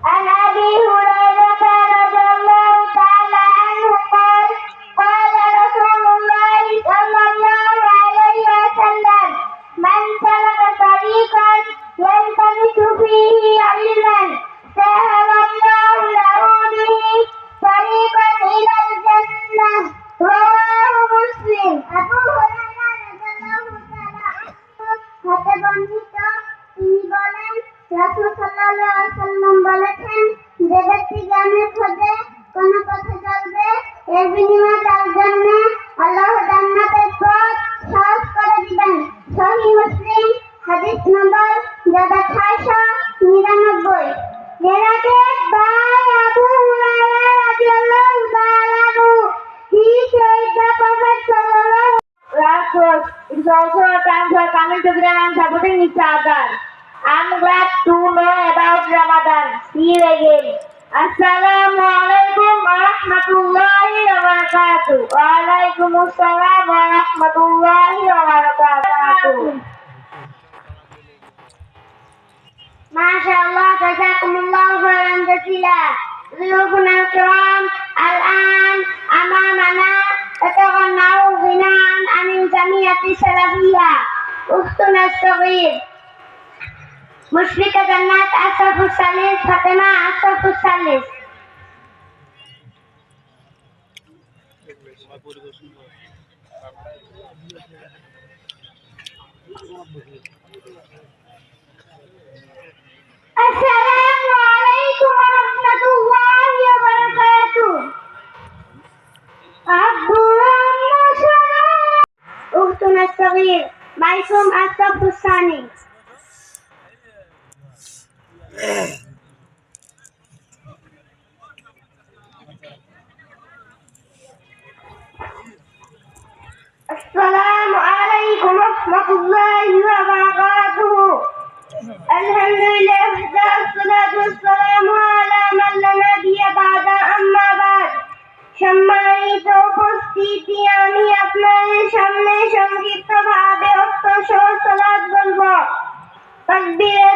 عن أبي هريرة رضي الله تعالى عنه قال قال رسول الله صلى الله عليه وسلم من سلك طريقا يلتمس فيه علما سهل الله له به طريقا إلى الجنة رواه مسلم أبو هريرة رضي الله تعالى عنه হতে বর্ণিত তিনি বলেন রাসূল সাল্লাল্লাহু আলাইহি ওয়াসাল্লাম বলেছেন যে ব্যক্তি জ্ঞানের খোঁজে কোন পথে চলবে এর বিনিময়ে তার জন্য আল্লাহ জান্নাতের পথ সহজ করে দিবেন সহিহ মুসলিম হাদিস নম্বর 699 Narrated by Abu Hurairah radhiyallahu ta'ala anhu. He said the Prophet sallallahu last verse. It is also a time for coming together and supporting each other. I'm glad to know about Ramadan. See you again. Assalamu alaikum wa rahmatullahi wa barakatuh. Wa alaikum assalam wa rahmatullahi wa barakatuh. MashaAllah, jazakumullahu khairan jazila. ضيوفنا الكرام الآن أمامنا تتغنى غناء عن الجمعية السلفية أختنا الصغير مشركة جنات الصف الثالث فاطمة الصف الثالث. السلام عليكم ورحمة الله وبركاته. أبو مسلم أختنا الصغير معكم الصف الثاني. السلام عليكم ورحمة الله وبركاته. الحمد لله وحده والصلاة والسلام على من لا نبي بعد أما بعد. সম্মানিত উপস্থিতি আমি আপনাদের সামনে সংক্ষিপ্তভাবে অর্থসহ সালাত বলবো। তাকবীরে